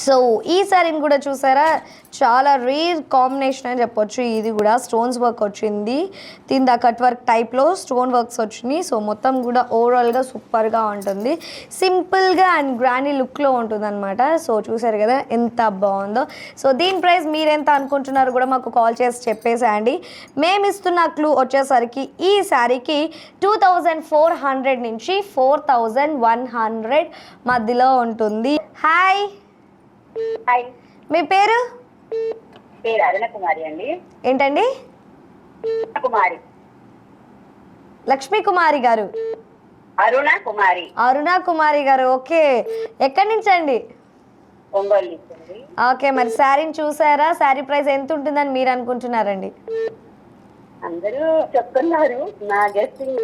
So ఈ శారీని కూడా చూసారా, చాలా రేర్ కాంబినేషన్ అని చెప్పొచ్చు. ఇది కూడా స్టోన్స్ వర్క్ వచ్చింది, కింద కట్ వర్క్ టైప్లో స్టోన్ వర్క్స్ వచ్చినాయి. సో మొత్తం కూడా ఓవరాల్గా సూపర్గా ఉంటుంది, సింపుల్గా అండ్ గ్రాండీ లుక్లో ఉంటుంది అనమాట. సో చూసారు కదా ఎంత బాగుందో. సో దీని ప్రైస్ మీరు ఎంత అనుకుంటున్నారు కూడా మాకు కాల్ చేసి చెప్పేసేయండి. మేము ఇస్తున్న క్లూ వచ్చేసరికి ఈ శారీకి 2400 నుంచి 4100 మధ్యలో ఉంటుంది. హాయ్, హాయ్, మీ పేరు? పేరు అరుణ కుమారి అండి. ఏంటండి? కుమారి, లక్ష్మీ కుమారి గారు. అరుణ కుమారి. అరుణ కుమారి గారు, ఓకే. ఎక్కడి నుంచి అండి? ఒంగోలు నుంచి. ఓకే, మరి శారీని చూసారా? శారీ ప్రైస్ ఎంత ఉంటుందని మీరు అనుకుంటున్నారండి? అందరూ చెప్తున్నారు, నా గెస్టింగ్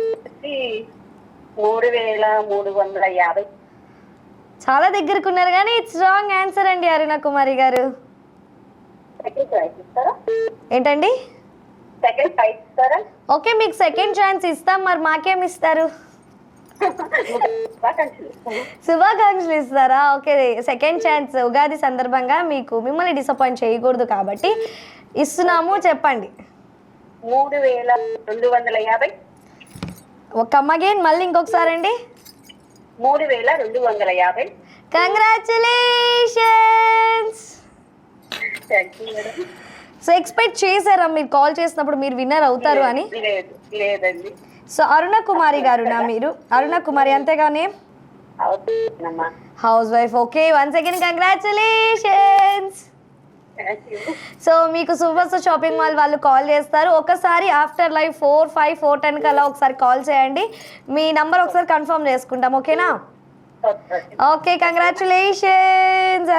3350. చాలా దగ్గరకు ఉన్నారు కానీ ఇట్స్ రాంగ్ ఆన్సర్ అండి అరుణ కుమారి గారు. సెకండ్ చాయిస్ ఇస్తారా? ఏంటండి? సెకండ్ చాయిస్ ఇస్తారా? ఓకే, మీకు సెకండ్ ఛాన్స్ ఇస్తాం. మరి మాకేం ఇస్తారు? శుభాకాంక్షలు ఇస్తారా? ఓకే, సెకండ్ ఛాన్స్ ఉగాది సందర్భంగా మిమ్మల్ని డిసప్పాయింట్ చేయకూడదు కాబట్టి ఇస్తున్నాము. చెప్పండి. 3250. ఒక అమ్మగేన్ మళ్ళీ ఇంకొకసారి అండి. 3250. Congratulations. Thank you madam. So expect చేశారా మీరు కాల్ చేసినప్పుడు మీరు విన్నర్ అవుతారు అని? లేదండి. సో అరుణ కుమారి గారు మీరు అరుణ కుమారి అంతేగానే అవునమ్మా, house wife. Okay, once again congratulations. So మీకు సూపర్ షాపింగ్ మాల్ వాళ్ళు కాల్ చేస్తారు. ఒకసారి ఆఫ్టర్ లైవ్ 4:05, 4:10 కల్లా ఒకసారి కాల్ చేయండి. మీ నంబర్ ఒకసారి కన్ఫర్మ్ చేసుకుంటాం. ఓకేనా? Okay, congratulations.